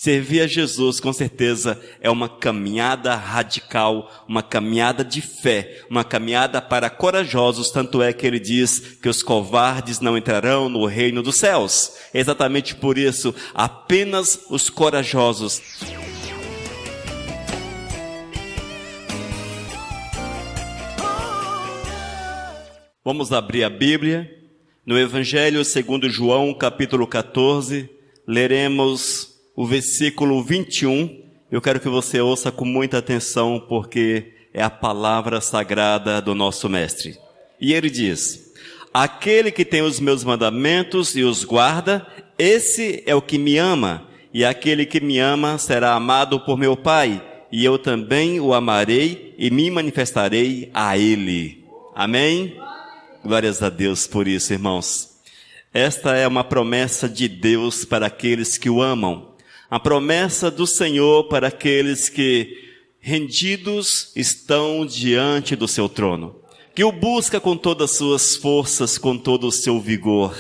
Servir a Jesus, com certeza, é uma caminhada radical, uma caminhada de fé, uma caminhada para corajosos, tanto é que ele diz que os covardes não entrarão no reino dos céus. É exatamente por isso, apenas os corajosos. Vamos abrir a Bíblia, no Evangelho segundo João, capítulo 14, leremos o versículo 21, eu quero que você ouça com muita atenção, porque é a palavra sagrada do nosso Mestre. E ele diz: aquele que tem os meus mandamentos e os guarda, esse é o que me ama, e aquele que me ama será amado por meu Pai, e eu também o amarei e me manifestarei a ele. Amém? Glórias a Deus por isso, irmãos. Esta é uma promessa de Deus para aqueles que o amam. A promessa do Senhor para aqueles que, rendidos, estão diante do seu trono, que o busca com todas as suas forças, com todo o seu vigor.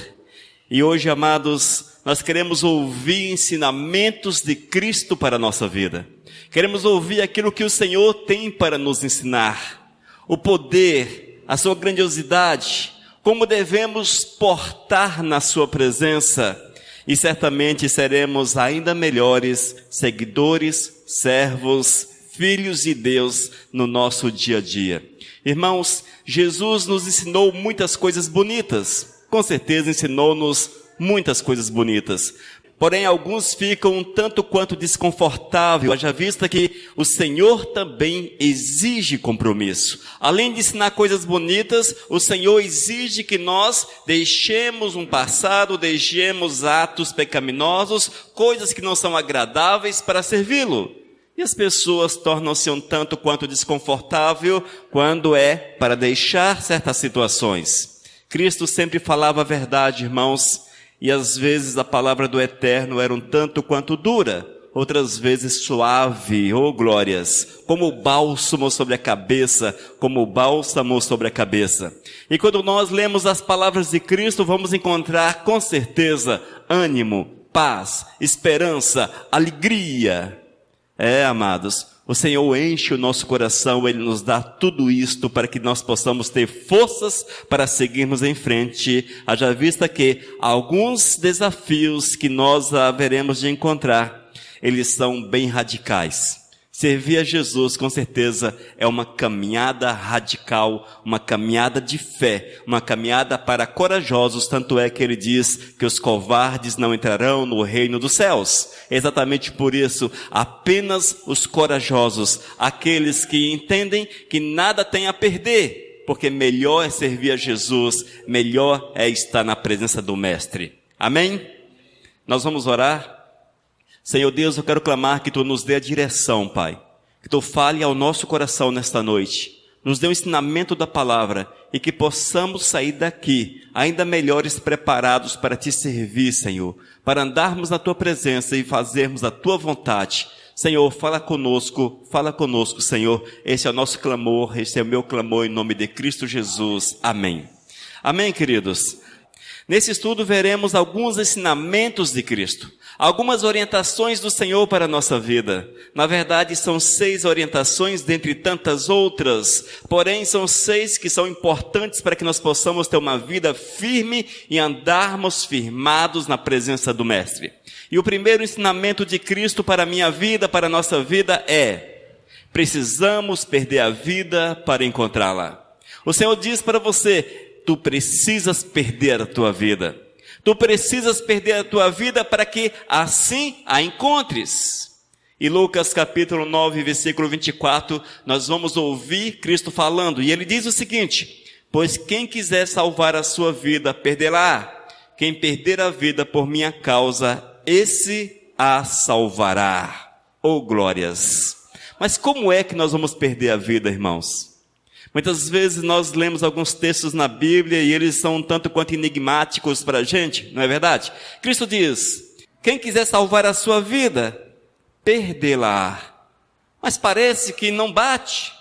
E hoje, amados, nós queremos ouvir ensinamentos de Cristo para a nossa vida. Queremos ouvir aquilo que o Senhor tem para nos ensinar. O poder, a sua grandiosidade, como devemos portar na sua presença. E certamente seremos ainda melhores seguidores, servos, filhos de Deus no nosso dia a dia. Irmãos, Jesus nos ensinou muitas coisas bonitas. Com certeza ensinou-nos muitas coisas bonitas. Porém, alguns ficam um tanto quanto desconfortáveis, haja vista que o Senhor também exige compromisso. Além de ensinar coisas bonitas, o Senhor exige que nós deixemos um passado, deixemos atos pecaminosos, coisas que não são agradáveis para servi-lo. E as pessoas tornam-se um tanto quanto desconfortável quando é para deixar certas situações. Cristo sempre falava a verdade, irmãos. E às vezes a palavra do Eterno era um tanto quanto dura, outras vezes suave, glórias, como o bálsamo sobre a cabeça, como o bálsamo sobre a cabeça. E quando nós lemos as palavras de Cristo, vamos encontrar com certeza ânimo, paz, esperança, alegria. Amados, o Senhor enche o nosso coração, Ele nos dá tudo isto para que nós possamos ter forças para seguirmos em frente, haja vista que alguns desafios que nós haveremos de encontrar, eles são bem radicais. Servir a Jesus, com certeza, é uma caminhada radical, uma caminhada de fé, uma caminhada para corajosos, tanto é que ele diz que os covardes não entrarão no reino dos céus. É exatamente por isso, apenas os corajosos, aqueles que entendem que nada tem a perder, porque melhor é servir a Jesus, melhor é estar na presença do Mestre. Amém? Nós vamos orar. Senhor Deus, eu quero clamar que Tu nos dê a direção, Pai. Que Tu fale ao nosso coração nesta noite. Nos dê o ensinamento da palavra e que possamos sair daqui ainda melhores preparados para Te servir, Senhor. Para andarmos na Tua presença e fazermos a Tua vontade. Senhor, fala conosco, Senhor. Esse é o nosso clamor, esse é o meu clamor em nome de Cristo Jesus. Amém. Amém, queridos. Nesse estudo veremos alguns ensinamentos de Cristo. Algumas orientações do Senhor para a nossa vida. Na verdade, são 6 orientações dentre tantas outras. Porém, são 6 que são importantes para que nós possamos ter uma vida firme e andarmos firmados na presença do Mestre. E o primeiro ensinamento de Cristo para a minha vida, para a nossa vida é: precisamos perder a vida para encontrá-la. O Senhor diz para você: tu precisas perder a tua vida. Tu precisas perder a tua vida para que assim a encontres. E Lucas capítulo 9, versículo 24, nós vamos ouvir Cristo falando. E ele diz o seguinte: pois quem quiser salvar a sua vida, perdê-la. Quem perder a vida por minha causa, esse a salvará. Oh, glórias! Mas como é que nós vamos perder a vida, irmãos? Muitas vezes nós lemos alguns textos na Bíblia e eles são um tanto quanto enigmáticos para a gente, não é verdade? Cristo diz: quem quiser salvar a sua vida, perdê-la. Mas parece que não bate.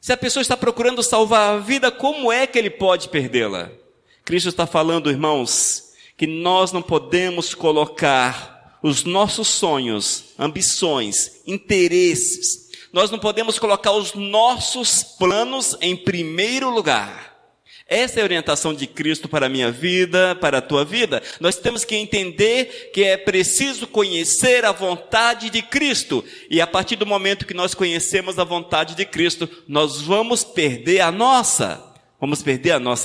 Se a pessoa está procurando salvar a vida, como é que ele pode perdê-la? Cristo está falando, irmãos, que nós não podemos colocar os nossos sonhos, ambições, interesses. Nós não podemos colocar os nossos planos em primeiro lugar. Essa é a orientação de Cristo para a minha vida, para a tua vida. Nós temos que entender que é preciso conhecer a vontade de Cristo. E a partir do momento que nós conhecemos a vontade de Cristo, nós vamos perder a nossa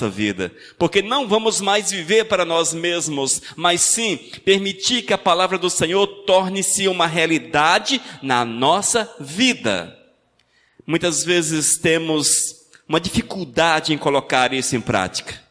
vida. Porque não vamos mais viver para nós mesmos, mas sim permitir que a palavra do Senhor torne-se uma realidade na nossa vida. Muitas vezes temos uma dificuldade em colocar isso em prática.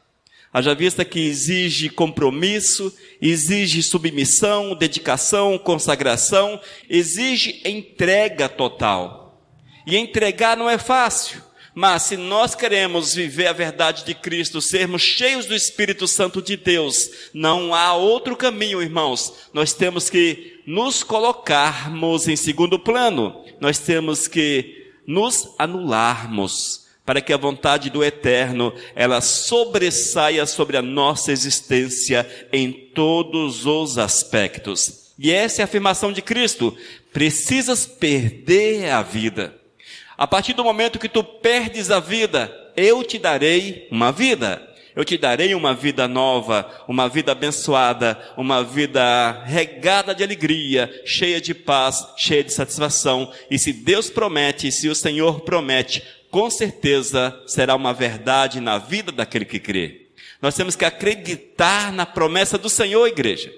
Haja vista que exige compromisso, exige submissão, dedicação, consagração, exige entrega total. E entregar não é fácil, mas se nós queremos viver a verdade de Cristo, sermos cheios do Espírito Santo de Deus, não há outro caminho, irmãos. Nós temos que nos colocarmos em segundo plano, nós temos que nos anularmos, para que a vontade do Eterno, ela sobressaia sobre a nossa existência em todos os aspectos. E essa é a afirmação de Cristo: precisas perder a vida. A partir do momento que tu perdes a vida, eu te darei uma vida. Eu te darei uma vida nova, uma vida abençoada, uma vida regada de alegria, cheia de paz, cheia de satisfação. E se Deus promete, se o Senhor promete, com certeza será uma verdade na vida daquele que crê. Nós temos que acreditar na promessa do Senhor, igreja.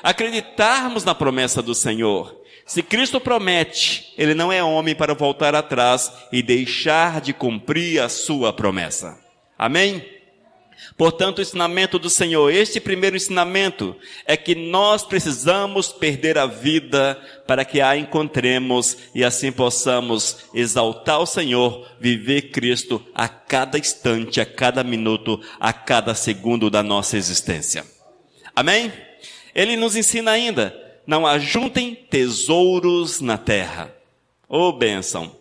Acreditarmos na promessa do Senhor. Se Cristo promete, Ele não é homem para voltar atrás e deixar de cumprir a sua promessa. Amém? Portanto, o ensinamento do Senhor, este primeiro ensinamento, é que nós precisamos perder a vida para que a encontremos e assim possamos exaltar o Senhor, viver Cristo a cada instante, a cada minuto, a cada segundo da nossa existência. Amém? Ele nos ensina ainda: não ajuntem tesouros na terra. Ô bênção!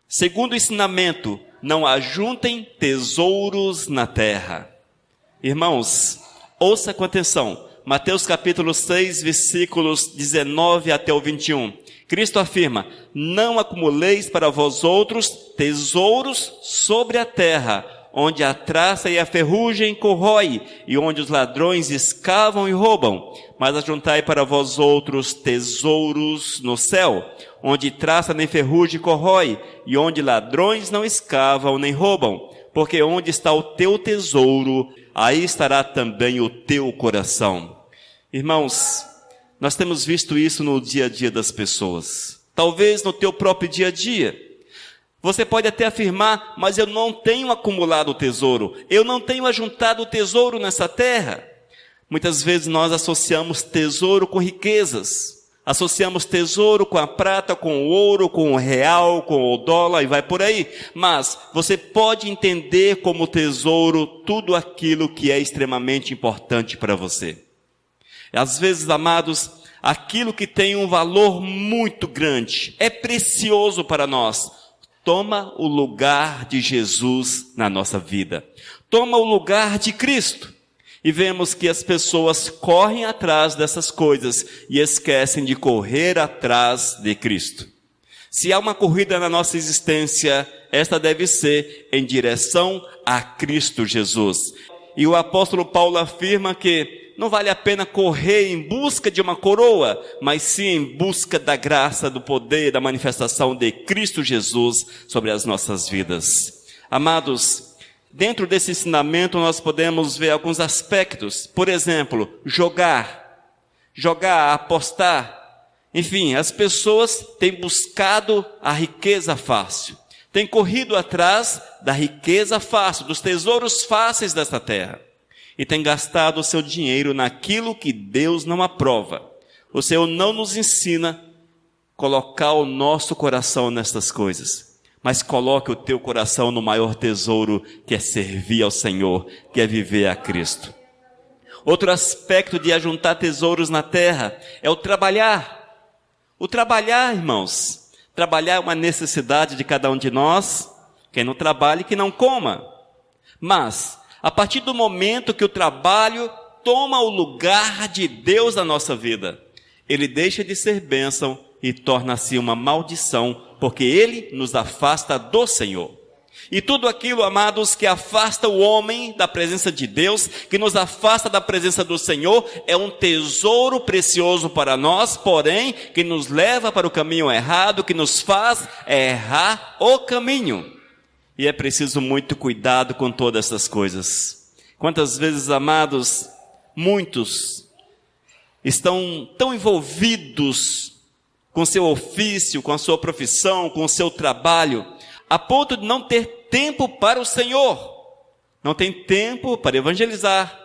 Segundo ensinamento, não ajuntem tesouros na terra. Irmãos, ouça com atenção. Mateus capítulo 6, versículos 19 até o 21. Cristo afirma: não acumuleis para vós outros tesouros sobre a terra, onde a traça e a ferrugem corrói, e onde os ladrões escavam e roubam. Mas ajuntai para vós outros tesouros no céu, onde traça nem ferrugem corrói, e onde ladrões não escavam nem roubam. Porque onde está o teu tesouro, aí estará também o teu coração. Irmãos, nós temos visto isso no dia a dia das pessoas. Talvez no teu próprio dia a dia. Você pode até afirmar: mas eu não tenho acumulado tesouro, eu não tenho ajuntado tesouro nessa terra. Muitas vezes nós associamos tesouro com riquezas, associamos tesouro com a prata, com o ouro, com o real, com o dólar e vai por aí. Mas você pode entender como tesouro tudo aquilo que é extremamente importante para você. Às vezes, amados, aquilo que tem um valor muito grande, é precioso para nós, toma o lugar de Jesus na nossa vida. Toma o lugar de Cristo. E vemos que as pessoas correm atrás dessas coisas e esquecem de correr atrás de Cristo. Se há uma corrida na nossa existência, esta deve ser em direção a Cristo Jesus. E o apóstolo Paulo afirma que não vale a pena correr em busca de uma coroa, mas sim em busca da graça, do poder, da manifestação de Cristo Jesus sobre as nossas vidas. Amados, dentro desse ensinamento nós podemos ver alguns aspectos. Por exemplo, jogar, apostar. Enfim, as pessoas têm buscado a riqueza fácil. Têm corrido atrás da riqueza fácil, dos tesouros fáceis desta terra. E têm gastado o seu dinheiro naquilo que Deus não aprova. O Senhor não nos ensina a colocar o nosso coração nestas coisas. Mas coloque o teu coração no maior tesouro, que é servir ao Senhor, que é viver a Cristo. Outro aspecto de ajuntar tesouros na terra é o trabalhar. O trabalhar, irmãos. Trabalhar é uma necessidade de cada um de nós. Quem não trabalha, que não coma. Mas, a partir do momento que o trabalho toma o lugar de Deus na nossa vida, ele deixa de ser bênção e torna-se uma maldição, porque ele nos afasta do Senhor. E tudo aquilo, amados, que afasta o homem da presença de Deus, que nos afasta da presença do Senhor, é um tesouro precioso para nós, porém, que nos leva para o caminho errado, que nos faz errar o caminho. E é preciso muito cuidado com todas essas coisas. Quantas vezes, amados, muitos estão tão envolvidos com seu ofício, com a sua profissão, com o seu trabalho, a ponto de não ter tempo para o Senhor. Não tem tempo para evangelizar,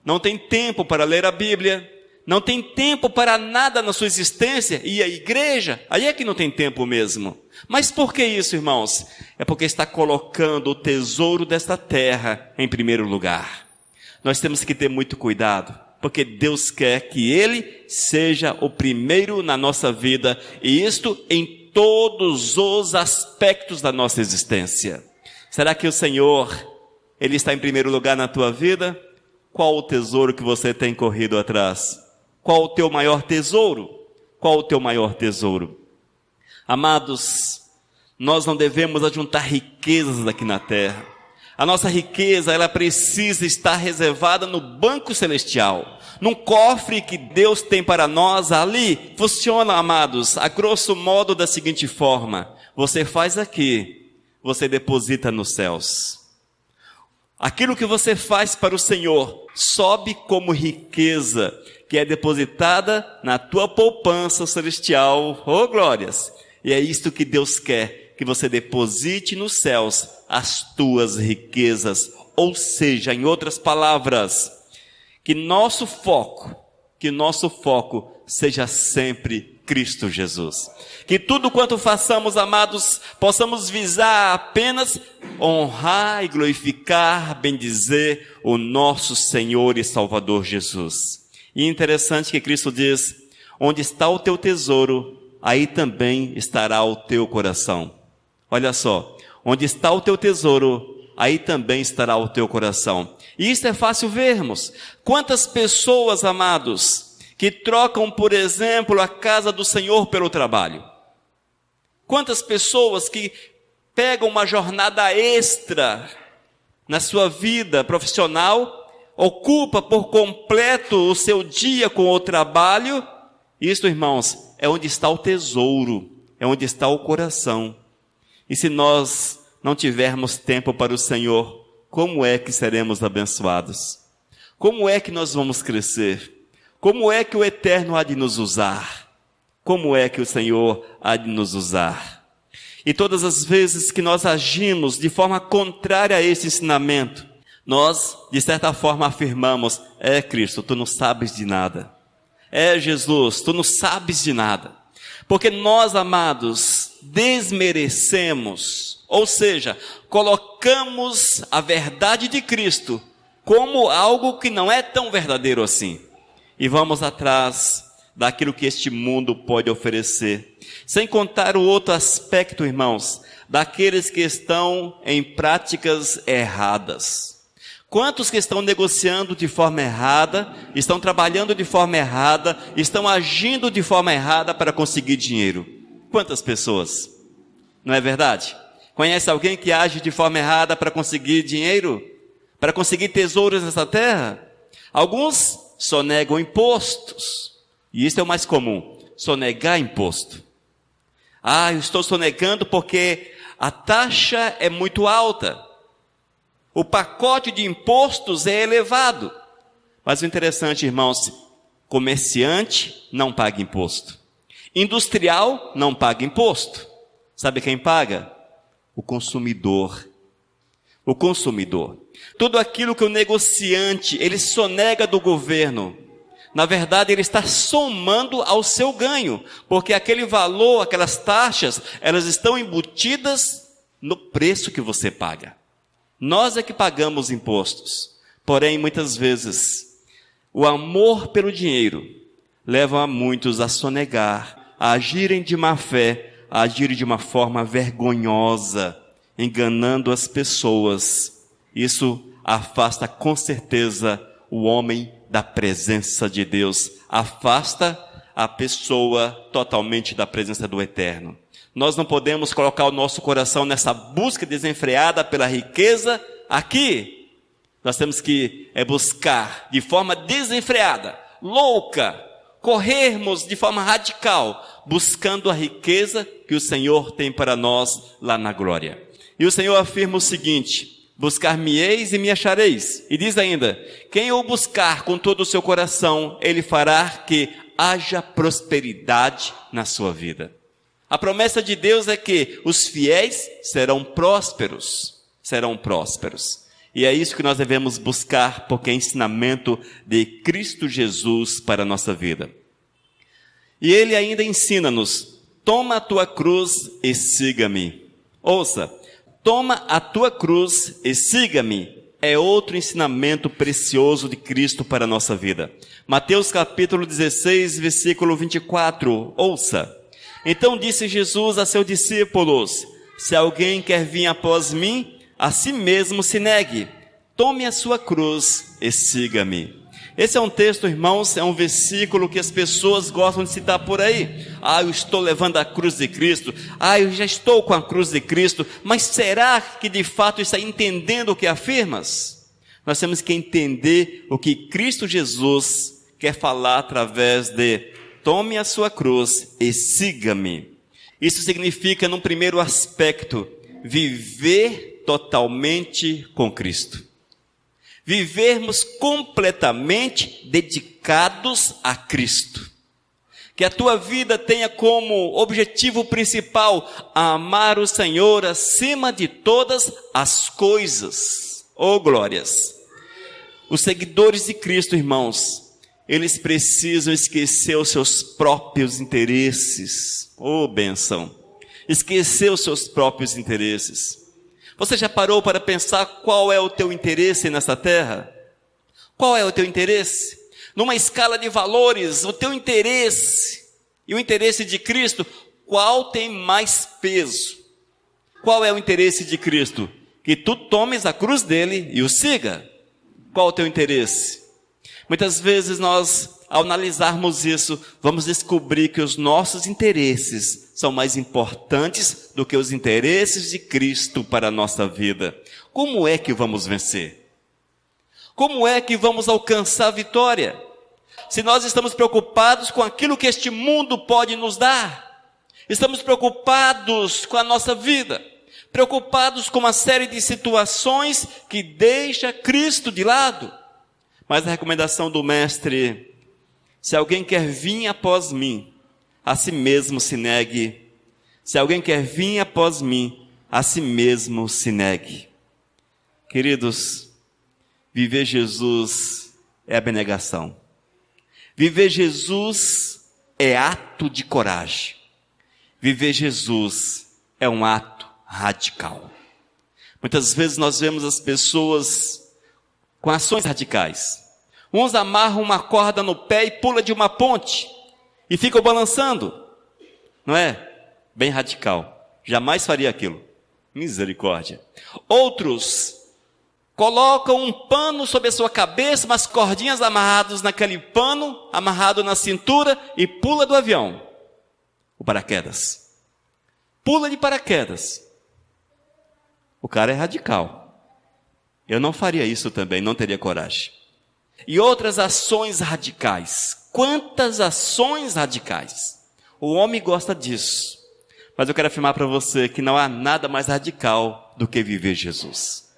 não tem tempo para ler a Bíblia, não tem tempo para nada na sua existência. E a igreja, aí é que não tem tempo mesmo. Mas por que isso, irmãos? É porque está colocando o tesouro desta terra em primeiro lugar. Nós temos que ter muito cuidado, porque Deus quer que Ele seja o primeiro na nossa vida, e isto em todos os aspectos da nossa existência. Será que o Senhor, Ele está em primeiro lugar na tua vida? Qual o tesouro que você tem corrido atrás? Qual o teu maior tesouro? Qual o teu maior tesouro? Amados, nós não devemos ajuntar riquezas aqui na terra. A nossa riqueza, ela precisa estar reservada no banco celestial, num cofre que Deus tem para nós ali. Funciona, amados, a grosso modo da seguinte forma: você faz aqui, você deposita nos céus. Aquilo que você faz para o Senhor sobe como riqueza, que é depositada na tua poupança celestial. Oh, glórias! E é isto que Deus quer, que você deposite nos céus as tuas riquezas. Ou seja, em outras palavras, que nosso foco seja sempre Cristo Jesus. Que tudo quanto façamos, amados, possamos visar apenas honrar e glorificar, bendizer o nosso Senhor e Salvador Jesus. E é interessante que Cristo diz: onde está o teu tesouro, aí também estará o teu coração. Olha só, onde está o teu tesouro, aí também estará o teu coração. E isso é fácil vermos. Quantas pessoas, amados, que trocam, por exemplo, a casa do Senhor pelo trabalho. Quantas pessoas que pegam uma jornada extra na sua vida profissional, ocupa por completo o seu dia com o trabalho. Isso, irmãos, é onde está o tesouro, é onde está o coração. E se nós não tivermos tempo para o Senhor, como é que seremos abençoados? Como é que nós vamos crescer? Como é que o Eterno há de nos usar? Como é que o Senhor há de nos usar? E todas as vezes que nós agimos de forma contrária a esse ensinamento, nós, de certa forma, afirmamos: é Cristo, tu não sabes de nada. É Jesus, tu não sabes de nada. Porque nós, amados, desmerecemos, ou seja, colocamos a verdade de Cristo como algo que não é tão verdadeiro assim. E vamos atrás daquilo que este mundo pode oferecer. Sem contar o outro aspecto, irmãos, daqueles que estão em práticas erradas. Quantos que estão negociando de forma errada, estão trabalhando de forma errada, estão agindo de forma errada para conseguir dinheiro? Quantas pessoas? Não é verdade? Conhece alguém que age de forma errada para conseguir dinheiro? Para conseguir tesouros nessa terra? Alguns sonegam impostos. E isso é o mais comum, sonegar imposto. Eu estou sonegando porque a taxa é muito alta. O pacote de impostos é elevado. Mas o interessante, irmãos, comerciante não paga imposto. Industrial não paga imposto. Sabe quem paga? O consumidor. O consumidor. Tudo aquilo que o negociante, ele sonega do governo, na verdade ele está somando ao seu ganho, porque aquele valor, aquelas taxas, elas estão embutidas no preço que você paga. Nós é que pagamos impostos, porém muitas vezes o amor pelo dinheiro leva a muitos a sonegar, a agirem de má fé, a agirem de uma forma vergonhosa, enganando as pessoas. Isso afasta com certeza o homem da presença de Deus, afasta a pessoa totalmente da presença do Eterno. Nós não podemos colocar o nosso coração nessa busca desenfreada pela riqueza aqui. Nós temos que buscar de forma desenfreada, louca, corrermos de forma radical, buscando a riqueza que o Senhor tem para nós lá na glória. E o Senhor afirma o seguinte: buscar-me-eis e me achareis. E diz ainda: quem o buscar com todo o seu coração, ele fará que haja prosperidade na sua vida. A promessa de Deus é que os fiéis serão prósperos. Serão prósperos. E é isso que nós devemos buscar, porque é ensinamento de Cristo Jesus para a nossa vida. E Ele ainda ensina-nos: toma a tua cruz e siga-me. Ouça, toma a tua cruz e siga-me. É outro ensinamento precioso de Cristo para a nossa vida. Mateus capítulo 16, versículo 24. Ouça. Então disse Jesus a seus discípulos: se alguém quer vir após mim, a si mesmo se negue, tome a sua cruz e siga-me. Esse é um texto, irmãos, é um versículo que as pessoas gostam de citar por aí. Eu estou levando a cruz de Cristo. Eu já estou com a cruz de Cristo. Mas será que de fato está entendendo o que afirmas? Nós temos que entender o que Cristo Jesus quer falar através de tome a sua cruz e siga-me. Isso significa, num primeiro aspecto, viver totalmente com Cristo. Vivermos completamente dedicados a Cristo. Que a tua vida tenha como objetivo principal amar o Senhor acima de todas as coisas. Oh, glórias! Os seguidores de Cristo, irmãos, eles precisam esquecer os seus próprios interesses. Oh, bênção! Esquecer os seus próprios interesses. Você já parou para pensar qual é o teu interesse nessa terra? Qual é o teu interesse? Numa escala de valores, o teu interesse e o interesse de Cristo, qual tem mais peso? Qual é o interesse de Cristo? Que tu tomes a cruz dele e o siga. Qual é o teu interesse? Muitas vezes nós, ao analisarmos isso, vamos descobrir que os nossos interesses são mais importantes do que os interesses de Cristo para a nossa vida. Como é que vamos vencer? Como é que vamos alcançar a vitória? Se nós estamos preocupados com aquilo que este mundo pode nos dar, estamos preocupados com a nossa vida, preocupados com uma série de situações que deixa Cristo de lado. Mas a recomendação do Mestre: se alguém quer vir após mim, a si mesmo se negue. Se alguém quer vir após mim, a si mesmo se negue. Queridos, viver Jesus é abnegação. Viver Jesus é ato de coragem. Viver Jesus é um ato radical. Muitas vezes nós vemos as pessoas com ações radicais. Uns amarram uma corda no pé e pulam de uma ponte e ficam balançando. Não é? Bem radical. Jamais faria aquilo. Misericórdia. Outros colocam um pano sobre a sua cabeça, umas cordinhas amarradas naquele pano, amarrado na cintura, e pula do avião. O paraquedas. Pula de paraquedas. O cara é radical. Eu não faria isso também, não teria coragem. E outras ações radicais. Quantas ações radicais? O homem gosta disso. Mas eu quero afirmar para você que não há nada mais radical do que viver Jesus.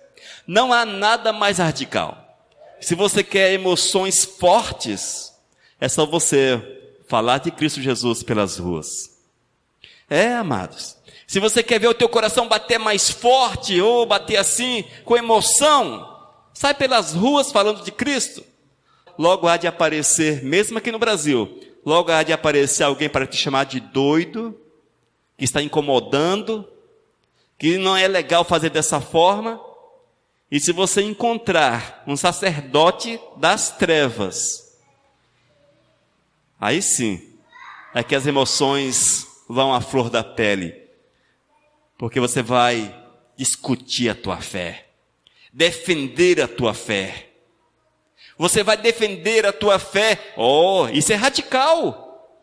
Não há nada mais radical. Se você quer emoções fortes, é só você falar de Cristo Jesus pelas ruas. Amados. Se você quer ver o teu coração bater mais forte, ou bater assim, com emoção, sai pelas ruas falando de Cristo. Logo há de aparecer, mesmo aqui no Brasil, logo há de aparecer alguém para te chamar de doido, que está incomodando, que não é legal fazer dessa forma. E se você encontrar um sacerdote das trevas, aí sim, é que as emoções vão à flor da pele, porque você vai discutir a tua fé, defender a tua fé. Você vai defender a tua fé. Isso é radical.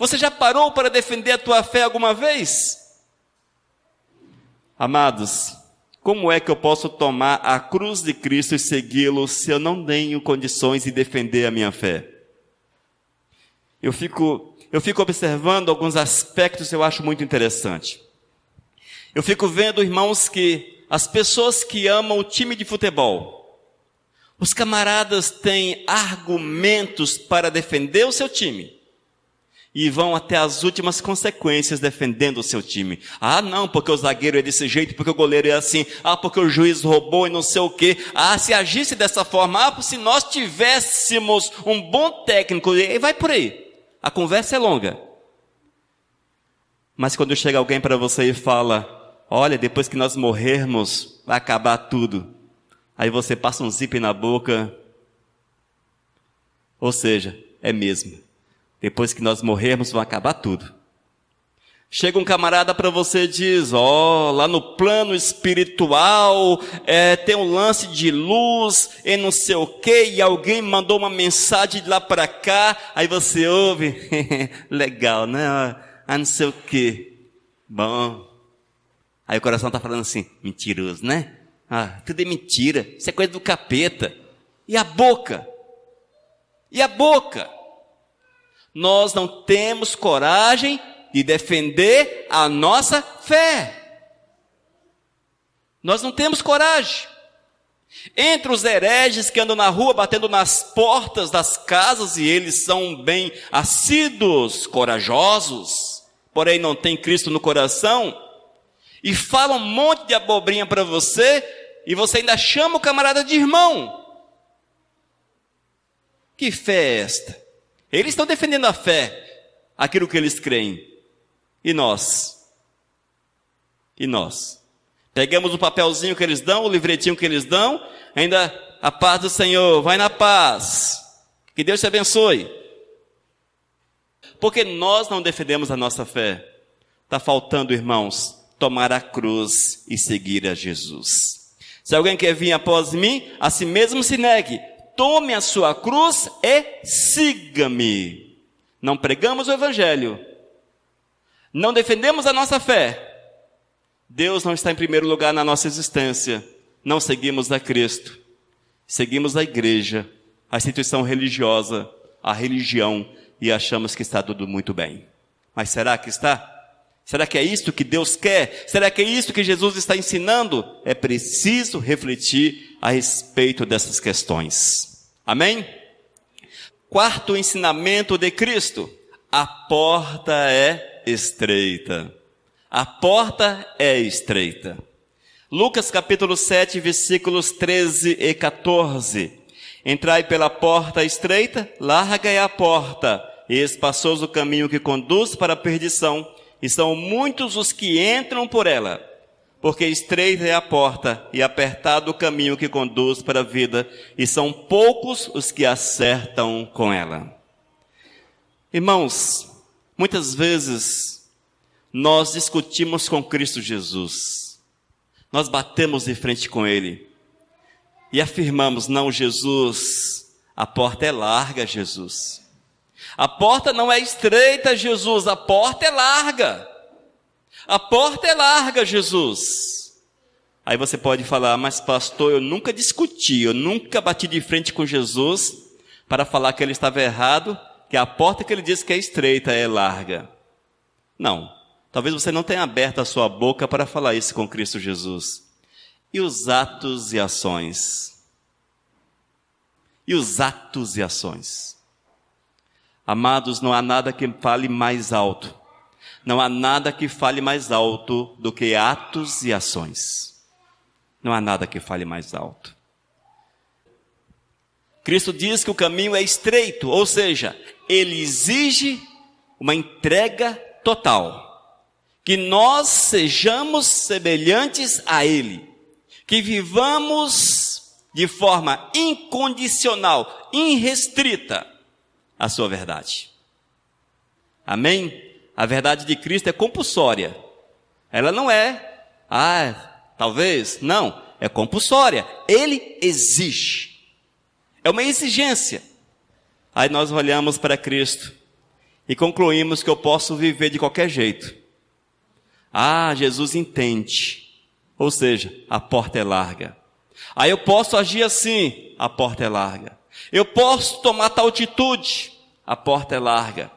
Você já parou para defender a tua fé alguma vez? Amados, como é que eu posso tomar a cruz de Cristo e segui-lo se eu não tenho condições de defender a minha fé? Eu fico observando alguns aspectos que eu acho muito interessante. Eu fico vendo, irmãos, que as pessoas que amam o time de futebol, os camaradas têm argumentos para defender o seu time. E vão até as últimas consequências defendendo o seu time. Ah, não, porque o zagueiro é desse jeito, porque o goleiro é assim. Ah, porque o juiz roubou e não sei o quê. Ah, se agisse dessa forma. Ah, se nós tivéssemos um bom técnico. E vai por aí. A conversa é longa. Mas quando chega alguém para você e fala, olha, depois que nós morrermos, vai acabar tudo. Aí você passa um zíper na boca. Ou seja, é mesmo. Depois que nós morrermos, vai acabar tudo. Chega um camarada para você e diz, lá no plano espiritual, tem um lance de luz, e não sei o quê, e alguém mandou uma mensagem de lá para cá, aí você ouve, legal, né? Ah, não sei o quê. Bom. Aí o coração está falando assim, mentiroso, né? Ah, tudo é mentira, isso é coisa do capeta. E a boca? E a boca? Nós não temos coragem de defender a nossa fé. Nós não temos coragem. Entre os hereges que andam na rua batendo nas portas das casas, e eles são bem assíduos, corajosos, porém não tem Cristo no coração, e falam um monte de abobrinha para você, e você ainda chama o camarada de irmão. Que fé é esta? Eles estão defendendo a fé, aquilo que eles creem. E nós? E nós? Pegamos o papelzinho que eles dão, o livretinho que eles dão, ainda a paz do Senhor, vai na paz. Que Deus te abençoe. Porque nós não defendemos a nossa fé. Está faltando, irmãos, tomar a cruz e seguir a Jesus. Se alguém quer vir após mim, a si mesmo se negue. Tome a sua cruz e siga-me. Não pregamos o evangelho. Não defendemos a nossa fé. Deus não está em primeiro lugar na nossa existência. Não seguimos a Cristo. Seguimos a igreja, a instituição religiosa, a religião, e achamos que está tudo muito bem. Mas será que está? Será que é isto que Deus quer? Será que é isto que Jesus está ensinando? É preciso refletir a respeito dessas questões. Amém? Quarto ensinamento de Cristo. A porta é estreita. A porta é estreita. Lucas capítulo 7, versículos 13 e 14. Entrai pela porta estreita, larga é a porta, e espaçoso o caminho que conduz para a perdição, e são muitos os que entram por ela. Porque estreita é a porta, e apertado o caminho que conduz para a vida, e são poucos os que acertam com ela. Irmãos, muitas vezes nós discutimos com Cristo Jesus. Nós batemos de frente com Ele. E afirmamos, não, Jesus, a porta é larga, Jesus. A porta não é estreita, Jesus, a porta é larga. A porta é larga, Jesus. Aí você pode falar, mas pastor, eu nunca discuti, eu nunca bati de frente com Jesus para falar que ele estava errado, que a porta que ele disse que é estreita é larga. Não, talvez você não tenha aberto a sua boca para falar isso com Cristo Jesus. E os atos e ações? E os atos e ações? Amados, não há nada que fale mais alto. Não há nada que fale mais alto do que atos e ações. Não há nada que fale mais alto. Cristo diz que o caminho é estreito, ou seja, Ele exige uma entrega total. Que nós sejamos semelhantes a Ele. Que vivamos de forma incondicional, irrestrita, a sua verdade. Amém? A verdade de Cristo é compulsória. Ela não é, talvez, não, é compulsória. Ele exige. É uma exigência. Aí nós olhamos para Cristo e concluímos que eu posso viver de qualquer jeito. Ah, Jesus entende. Ou seja, a porta é larga. Ah, eu posso agir assim, a porta é larga. Eu posso tomar tal atitude, a porta é larga.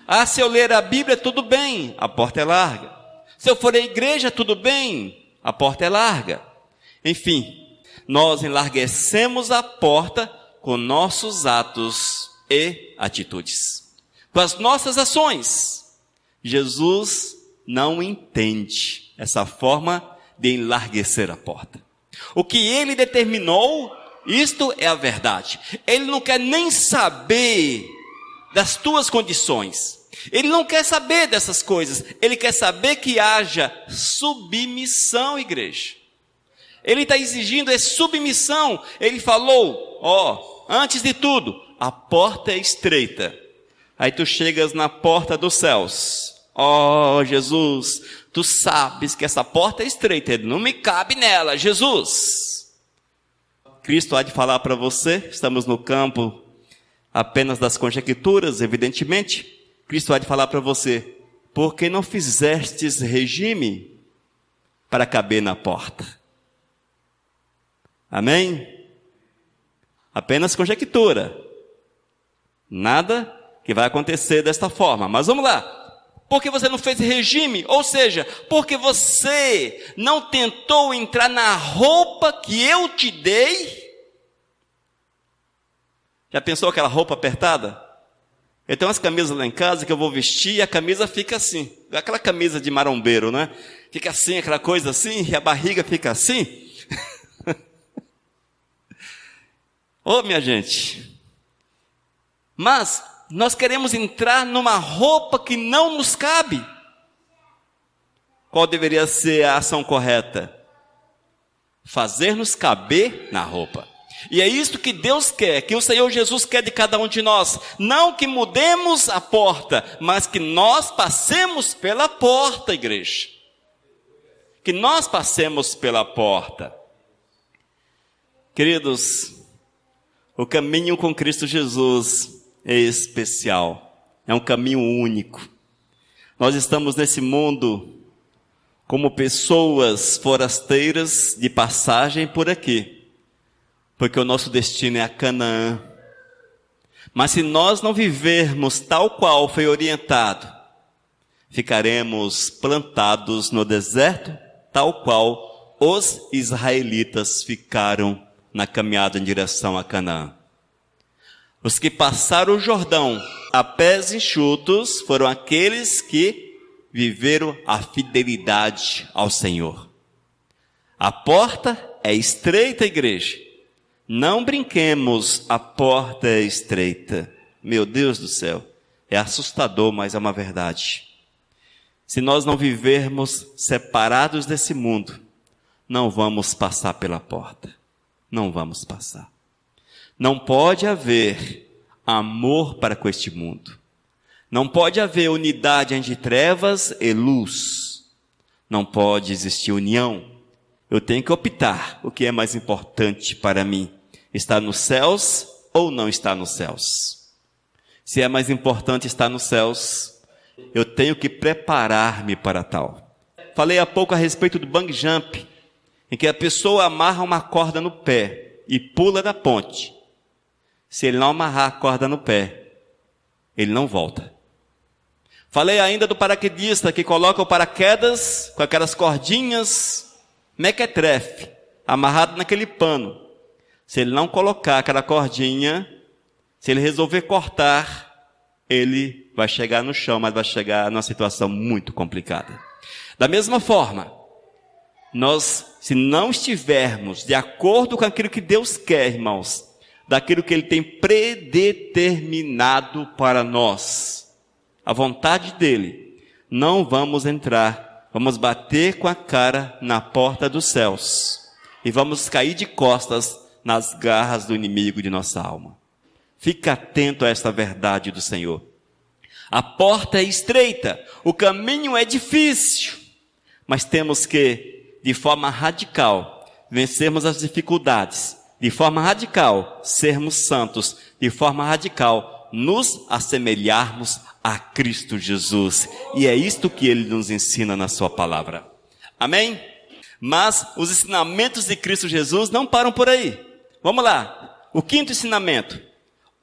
Ah, se eu ler a Bíblia, tudo bem, a porta é larga. Se eu for à igreja, tudo bem, a porta é larga. Enfim, nós enlarguecemos a porta com nossos atos e atitudes. Com as nossas ações. Jesus não entende essa forma de enlarguecer a porta. O que ele determinou, isto é a verdade. Ele não quer nem saber das tuas condições. Ele não quer saber dessas coisas. Ele quer saber que haja submissão, igreja. Ele está exigindo submissão. Ele falou, antes de tudo, a porta é estreita. Aí tu chegas na porta dos céus. Jesus, tu sabes que essa porta é estreita, não me cabe nela, Jesus. Cristo há de falar para você, estamos no campo apenas das conjecturas, evidentemente. Cristo há de falar para você, por que não fizestes regime para caber na porta? Amém? Apenas conjectura. Nada que vai acontecer desta forma. Mas vamos lá. Por que você não fez regime? Ou seja, porque você não tentou entrar na roupa que eu te dei? Já pensou aquela roupa apertada? Eu tenho umas camisas lá em casa que eu vou vestir e a camisa fica assim. Aquela camisa de marombeiro, né? Fica assim, aquela coisa assim, e a barriga fica assim. Minha gente. Mas nós queremos entrar numa roupa que não nos cabe. Qual deveria ser a ação correta? Fazer-nos caber na roupa. E é isso que Deus quer, que o Senhor Jesus quer de cada um de nós. Não que mudemos a porta, mas que nós passemos pela porta, igreja. Que nós passemos pela porta. Queridos, o caminho com Cristo Jesus é especial. É um caminho único. Nós estamos nesse mundo como pessoas forasteiras de passagem por aqui. Porque o nosso destino é a Canaã. Mas se nós não vivermos tal qual foi orientado, ficaremos plantados no deserto, tal qual os israelitas ficaram na caminhada em direção a Canaã. Os que passaram o Jordão a pés enxutos foram aqueles que viveram a fidelidade ao Senhor. A porta é estreita, igreja. Não brinquemos, a porta é estreita. Meu Deus do céu, é assustador, mas é uma verdade. Se nós não vivermos separados desse mundo, não vamos passar pela porta. Não vamos passar. Não pode haver amor para com este mundo. Não pode haver unidade entre trevas e luz. Não pode existir união. Eu tenho que optar o que é mais importante para mim. Está nos céus ou não está nos céus? Se é mais importante estar nos céus, eu tenho que preparar-me para tal. Falei há pouco a respeito do bungee jump, em que a pessoa amarra uma corda no pé e pula da ponte. Se ele não amarrar a corda no pé, ele não volta. Falei ainda do paraquedista que coloca o paraquedas com aquelas cordinhas mequetrefe, amarrado naquele pano. Se ele não colocar aquela cordinha, se ele resolver cortar, ele vai chegar no chão, mas vai chegar numa situação muito complicada. Da mesma forma, nós, se não estivermos de acordo com aquilo que Deus quer, irmãos, daquilo que Ele tem predeterminado para nós, a vontade dEle, não vamos entrar, vamos bater com a cara na porta dos céus e vamos cair de costas nas garras do inimigo de nossa alma. Fica atento a esta verdade do Senhor. A porta é estreita, o caminho é difícil, mas temos que, de forma radical, vencermos as dificuldades, de forma radical, sermos santos, de forma radical, nos assemelharmos a Cristo Jesus. E é isto que ele nos ensina na sua palavra. Amém? Mas os ensinamentos de Cristo Jesus não param por aí. Vamos lá. O quinto ensinamento.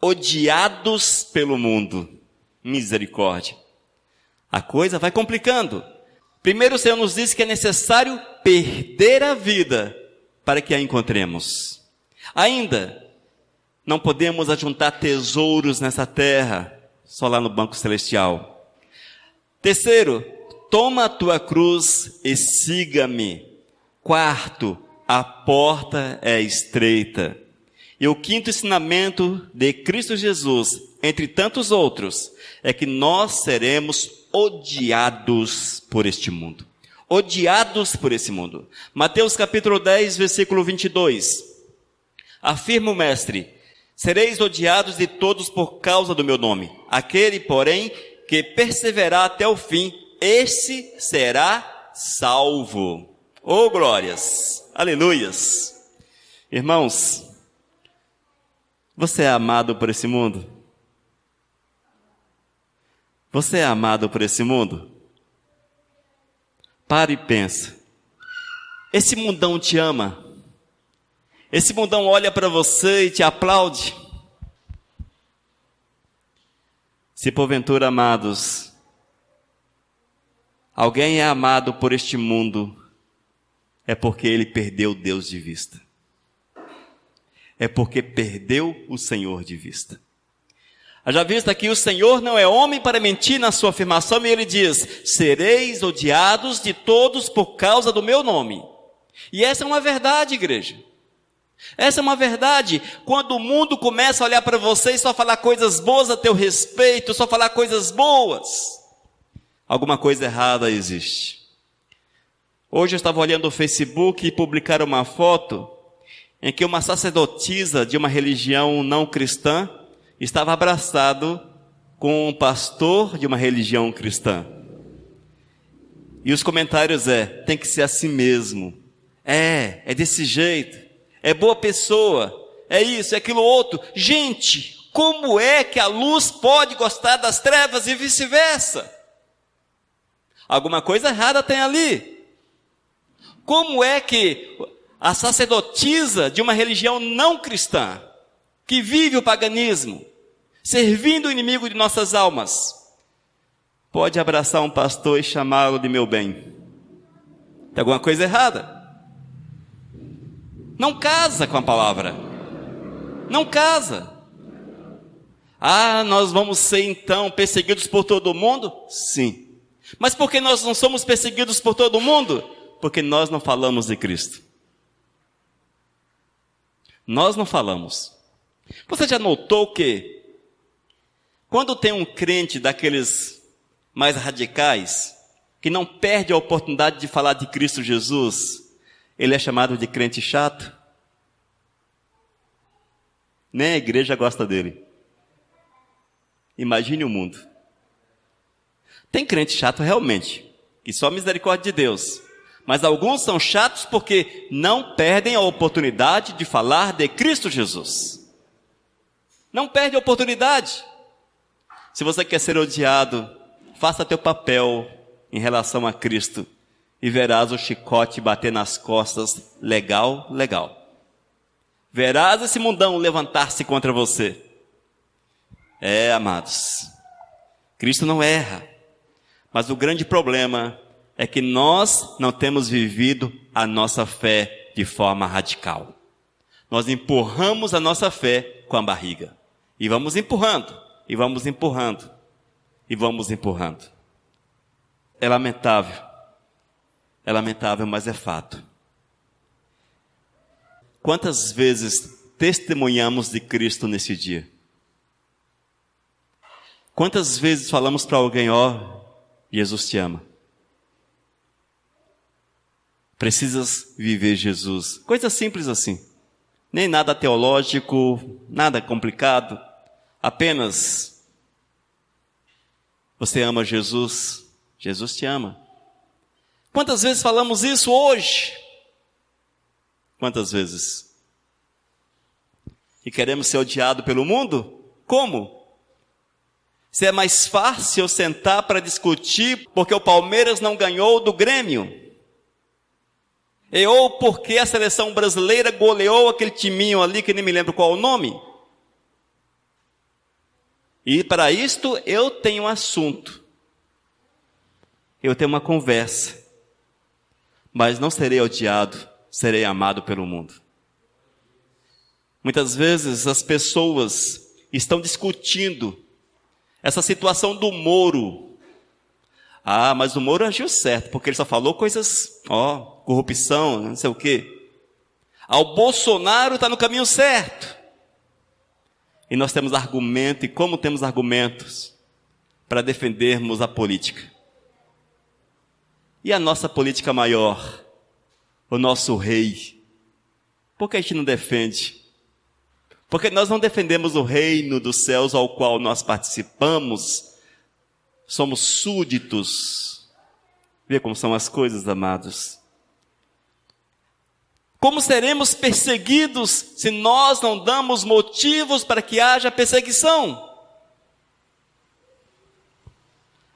Odiados pelo mundo. Misericórdia. A coisa vai complicando. Primeiro o Senhor nos diz que é necessário perder a vida para que a encontremos. Ainda, não podemos ajuntar tesouros nessa terra, só lá no banco celestial. Terceiro, toma a tua cruz e siga-me. Quarto, a porta é estreita. E o quinto ensinamento de Cristo Jesus, entre tantos outros, é que nós seremos odiados por este mundo. Odiados por esse mundo. Mateus capítulo 10, versículo 22. Afirma o mestre: sereis odiados de todos por causa do meu nome. Aquele, porém, que perseverar até o fim, esse será salvo. Oh, glórias! Aleluias! Irmãos, você é amado por esse mundo? Você é amado por esse mundo? Para e pensa. Esse mundão te ama? Esse mundão olha para você e te aplaude? Se porventura, amados, alguém é amado por este mundo, é porque ele perdeu Deus de vista. É porque perdeu o Senhor de vista. Já visto aqui, o Senhor não é homem para mentir na sua afirmação, e ele diz: sereis odiados de todos por causa do meu nome. E essa é uma verdade, igreja. Essa é uma verdade. Quando o mundo começa a olhar para você e só falar coisas boas a teu respeito, só falar coisas boas, alguma coisa errada existe. Hoje eu estava olhando o Facebook e publicaram uma foto em que uma sacerdotisa de uma religião não cristã estava abraçado com um pastor de uma religião cristã. E os comentários tem que ser assim mesmo. É desse jeito. É boa pessoa. É isso, é aquilo outro. Gente, como é que a luz pode gostar das trevas e vice-versa? Alguma coisa errada tem ali. Como é que a sacerdotisa de uma religião não cristã, que vive o paganismo, servindo o inimigo de nossas almas, pode abraçar um pastor e chamá-lo de meu bem? Tem alguma coisa errada. Não casa com a palavra. Não casa. Nós vamos ser então perseguidos por todo mundo? Sim. Mas por que nós não somos perseguidos por todo mundo? Porque nós não falamos de Cristo. Nós não falamos. Você já notou que quando tem um crente daqueles mais radicais, que não perde a oportunidade de falar de Cristo Jesus, ele é chamado de crente chato? Nem a igreja gosta dele. Imagine o mundo. Tem crente chato realmente, e só misericórdia de Deus. Mas alguns são chatos porque não perdem a oportunidade de falar de Cristo Jesus. Não perde a oportunidade. Se você quer ser odiado, faça teu papel em relação a Cristo e verás o chicote bater nas costas, legal. Verás esse mundão levantar-se contra você. Amados, Cristo não erra, mas o grande problema é que nós não temos vivido a nossa fé de forma radical. Nós empurramos a nossa fé com a barriga. E vamos empurrando, e vamos empurrando, e vamos empurrando. É lamentável, mas é fato. Quantas vezes testemunhamos de Cristo nesse dia? Quantas vezes falamos para alguém: Jesus te ama. Precisas viver Jesus. Coisa simples assim. Nem nada teológico, nada complicado. Apenas, você ama Jesus? Jesus te ama. Quantas vezes falamos isso hoje? Quantas vezes? E queremos ser odiados pelo mundo? Como? Se é mais fácil eu sentar para discutir porque o Palmeiras não ganhou do Grêmio, ou porque a seleção brasileira goleou aquele timinho ali que nem me lembro qual o nome. E para isto eu tenho um assunto, eu tenho uma conversa, mas não serei odiado, serei amado pelo mundo. Muitas vezes as pessoas estão discutindo essa situação do Moro. Ah, mas o Moro agiu certo, porque ele só falou coisas, corrupção, não sei o quê. O Bolsonaro está no caminho certo. E nós temos argumento, e como temos argumentos para defendermos a política. E a nossa política maior, o nosso rei, por que a gente não defende? Porque nós não defendemos o reino dos céus ao qual nós participamos, somos súditos. Vê como são as coisas, amados. Como seremos perseguidos se nós não damos motivos para que haja perseguição?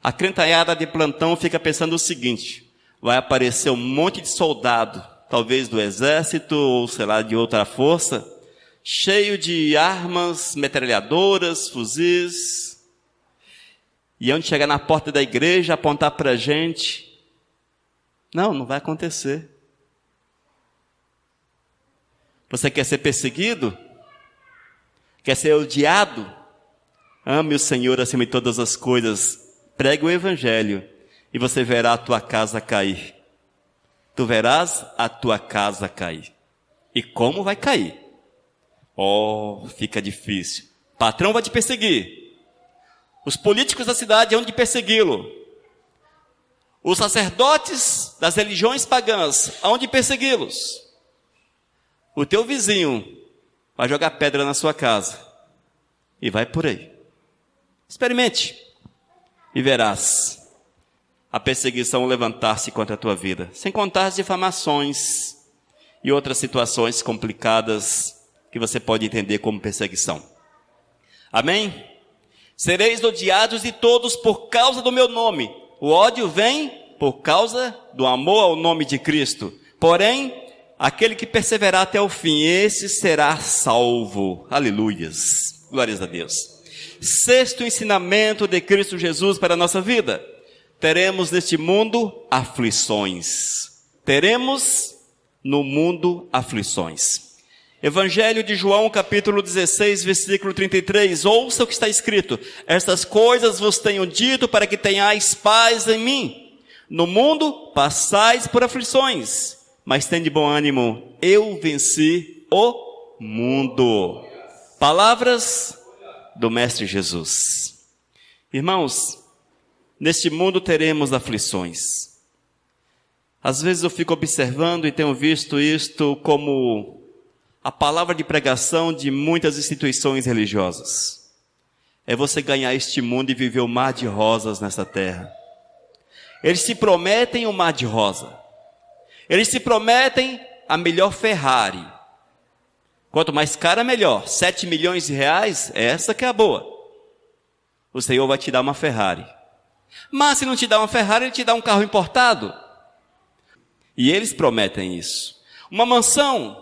A crentalhada de plantão fica pensando o seguinte: vai aparecer um monte de soldado, talvez do exército ou sei lá de outra força, cheio de armas, metralhadoras, fuzis, e onde chegar na porta da igreja, apontar para a gente. Não vai acontecer. Você quer ser perseguido? Quer ser odiado? Ame o Senhor acima de todas as coisas, pregue o Evangelho, e você verá a tua casa cair. Tu verás a tua casa cair. E como vai cair? Fica difícil. O patrão vai te perseguir. Os políticos da cidade vão te persegui-lo. Os sacerdotes das religiões pagãs vão te persegui-los. O teu vizinho vai jogar pedra na sua casa. E vai por aí. Experimente. E verás a perseguição levantar-se contra a tua vida. Sem contar as difamações e outras situações complicadas que você pode entender como perseguição. Amém? Sereis odiados de todos por causa do meu nome. O ódio vem por causa do amor ao nome de Cristo. Porém, aquele que perseverar até o fim, esse será salvo. Aleluias. Glórias a Deus. Sexto ensinamento de Cristo Jesus para a nossa vida. Teremos neste mundo aflições. Teremos no mundo aflições. Evangelho de João, capítulo 16, versículo 33. Ouça o que está escrito: estas coisas vos tenho dito para que tenhais paz em mim. No mundo passais por aflições, mas tende bom ânimo, eu venci o mundo. Palavras do Mestre Jesus. Irmãos, neste mundo teremos aflições. Às vezes eu fico observando e tenho visto isto como a palavra de pregação de muitas instituições religiosas. É você ganhar este mundo e viver o mar de rosas nessa terra. Eles se prometem o mar de rosa. Eles se prometem a melhor Ferrari. Quanto mais cara, melhor. 7 milhões de reais, essa que é a boa. O Senhor vai te dar uma Ferrari. Mas se não te dá uma Ferrari, Ele te dá um carro importado. E eles prometem isso. Uma mansão.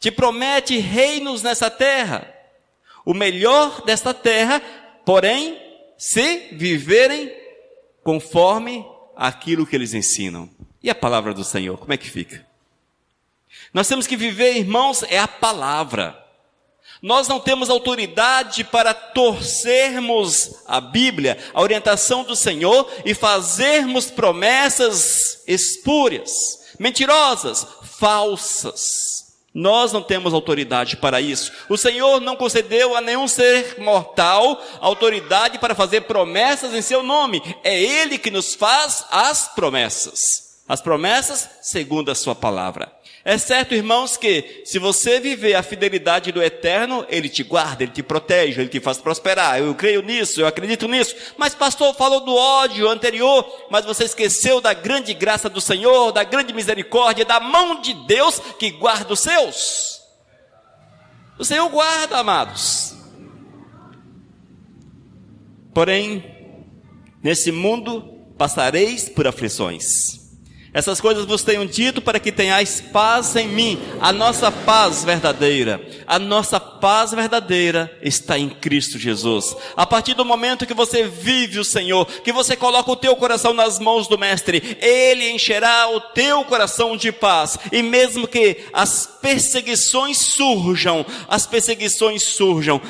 Te promete reinos nessa terra. O melhor desta terra, porém, se viverem conforme aquilo que eles ensinam. E a palavra do Senhor, como é que fica? Nós temos que viver, irmãos, é a palavra. Nós não temos autoridade para torcermos a Bíblia, a orientação do Senhor, e fazermos promessas espúrias, mentirosas, falsas. Nós não temos autoridade para isso. O Senhor não concedeu a nenhum ser mortal autoridade para fazer promessas em seu nome. É Ele que nos faz as promessas. As promessas segundo a sua palavra. É certo, irmãos, que se você viver a fidelidade do Eterno, Ele te guarda, Ele te protege, Ele te faz prosperar. Eu creio nisso, eu acredito nisso. Mas pastor falou do ódio anterior, mas você esqueceu da grande graça do Senhor, da grande misericórdia, da mão de Deus que guarda os seus. O Senhor guarda, amados. Porém, nesse mundo passareis por aflições. Essas coisas vos tenho dito para que tenhais paz em mim. A nossa paz verdadeira está em Cristo Jesus. A partir do momento que você vive o Senhor, que você coloca o teu coração nas mãos do Mestre, Ele encherá o teu coração de paz. E mesmo que as perseguições surjam,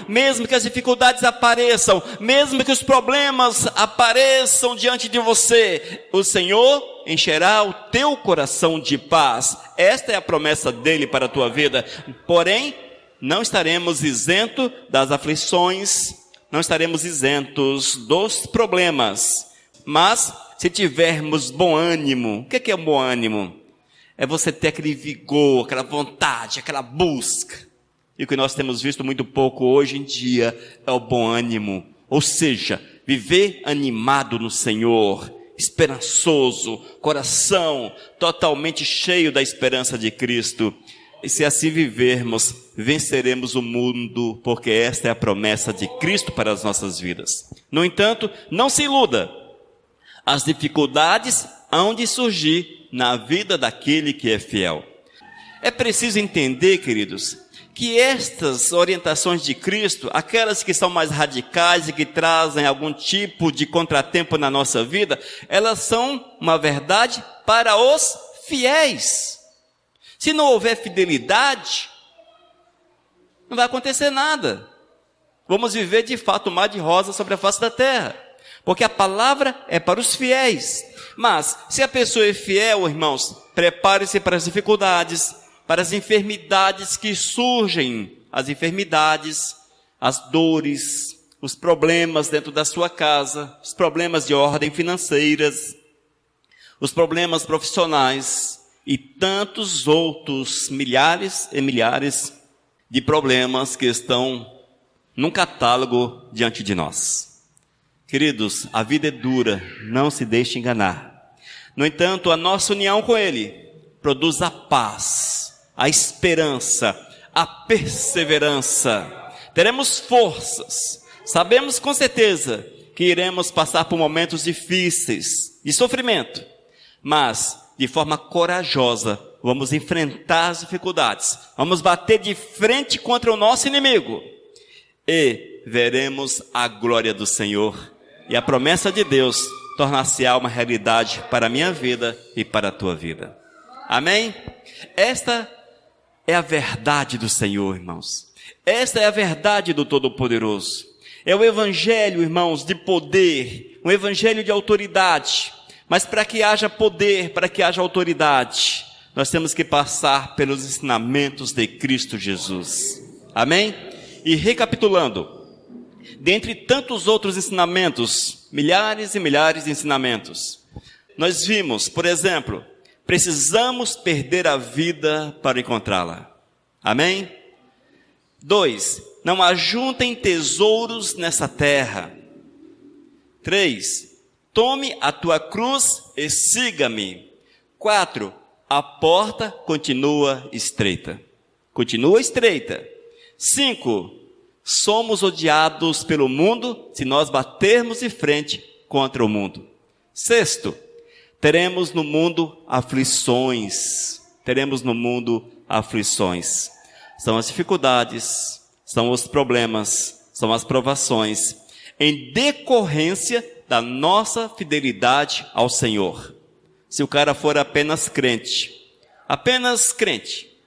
mesmo que as dificuldades apareçam, mesmo que os problemas apareçam diante de você, o Senhor encherá o teu coração de paz. Esta é a promessa dele para a tua vida. Porém, não estaremos isentos das aflições, não estaremos isentos dos problemas. Mas, se tivermos bom ânimo, o que é bom ânimo? É você ter aquele vigor, aquela vontade, aquela busca. E o que nós temos visto muito pouco hoje em dia é o bom ânimo. Ou seja, viver animado no Senhor, esperançoso, coração totalmente cheio da esperança de Cristo. E se assim vivermos, venceremos o mundo, porque esta é a promessa de Cristo para as nossas vidas. No entanto, não se iluda. As dificuldades hão de surgir na vida daquele que é fiel. É preciso entender, queridos, que estas orientações de Cristo, aquelas que são mais radicais e que trazem algum tipo de contratempo na nossa vida, elas são uma verdade para os fiéis. Se não houver fidelidade, não vai acontecer nada. Vamos viver de fato um mar de rosa sobre a face da terra, porque a palavra é para os fiéis. Mas, se a pessoa é fiel, irmãos, prepare-se para as dificuldades, para as enfermidades que surgem, as enfermidades, as dores, os problemas dentro da sua casa, os problemas de ordem financeiras, os problemas profissionais e tantos outros milhares e milhares de problemas que estão num catálogo diante de nós. Queridos, a vida é dura, não se deixe enganar. No entanto, a nossa união com Ele produz a paz, a esperança, a perseverança. Teremos forças. Sabemos com certeza que iremos passar por momentos difíceis, de sofrimento. Mas, de forma corajosa, vamos enfrentar as dificuldades. Vamos bater de frente contra o nosso inimigo. E veremos a glória do Senhor. E a promessa de Deus tornar-se-á uma realidade para a minha vida e para a tua vida. Amém? Esta é a verdade do Senhor, irmãos. Esta é a verdade do Todo-Poderoso. É o evangelho, irmãos, de poder, um evangelho de autoridade. Mas para que haja poder, para que haja autoridade, nós temos que passar pelos ensinamentos de Cristo Jesus. Amém? E recapitulando, dentre tantos outros ensinamentos, milhares e milhares de ensinamentos, nós vimos, por exemplo, precisamos perder a vida para encontrá-la. Amém? 2, não ajuntem tesouros nessa terra. 3, tome a tua cruz e siga-me. 4, a porta continua estreita. Continua estreita. 5, somos odiados pelo mundo se nós batermos de frente contra o mundo. 6, teremos no mundo aflições. Teremos no mundo aflições. São as dificuldades, são os problemas, são as provações, em decorrência da nossa fidelidade ao Senhor. Se o cara for apenas crente,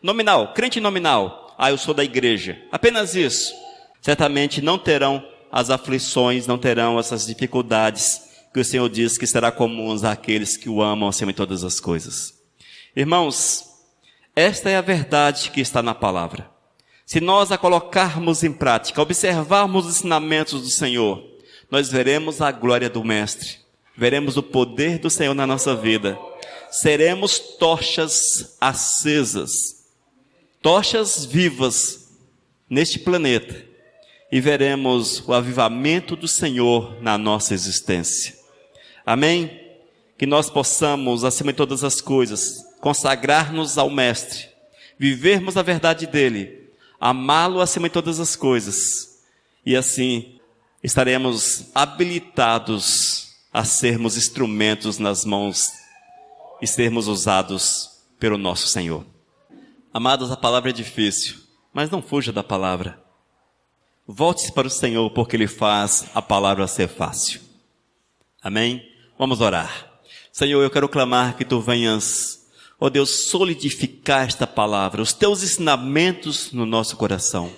nominal, crente nominal, eu sou da igreja, apenas isso, certamente não terão as aflições, não terão essas dificuldades que o Senhor diz que será comuns àqueles que o amam acima de todas as coisas. Irmãos, esta é a verdade que está na palavra. Se nós a colocarmos em prática, observarmos os ensinamentos do Senhor, nós veremos a glória do Mestre, veremos o poder do Senhor na nossa vida, seremos tochas acesas, tochas vivas neste planeta, e veremos o avivamento do Senhor na nossa existência. Amém? Que nós possamos, acima de todas as coisas, consagrar-nos ao Mestre, vivermos a verdade dele, amá-lo acima de todas as coisas, e assim estaremos habilitados a sermos instrumentos nas mãos e sermos usados pelo nosso Senhor. Amados, a palavra é difícil, mas não fuja da palavra. Volte-se para o Senhor, porque Ele faz a palavra ser fácil. Amém? Vamos orar. Senhor, eu quero clamar que Tu venhas, ó Deus, solidificar esta palavra, os Teus ensinamentos no nosso coração,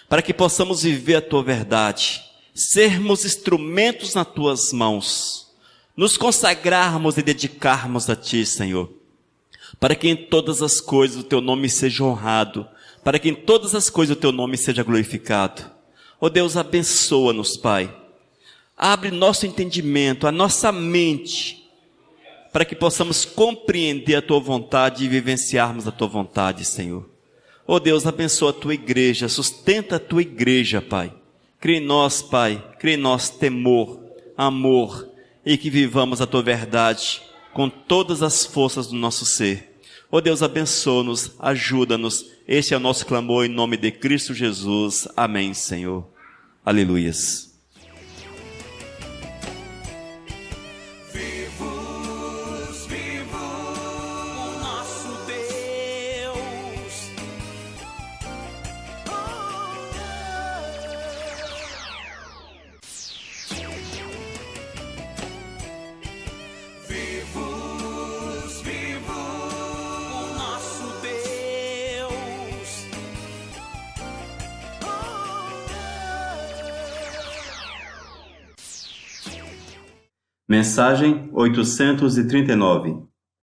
para que possamos viver a Tua verdade, sermos instrumentos nas Tuas mãos, nos consagrarmos e dedicarmos a Ti, Senhor, para que em todas as coisas o Teu nome seja honrado, para que em todas as coisas o Teu nome seja glorificado. Ó Deus, abençoa-nos, Pai. Abre nosso entendimento, a nossa mente, para que possamos compreender a Tua vontade e vivenciarmos a Tua vontade, Senhor. Ó Deus, abençoa a Tua igreja, sustenta a Tua igreja, Pai. Crie em nós, Pai, crie em nós temor, amor, e que vivamos a Tua verdade com todas as forças do nosso ser. Ó Deus, abençoa-nos, ajuda-nos. Este é o nosso clamor em nome de Cristo Jesus. Amém, Senhor. Aleluias. Mensagem 839.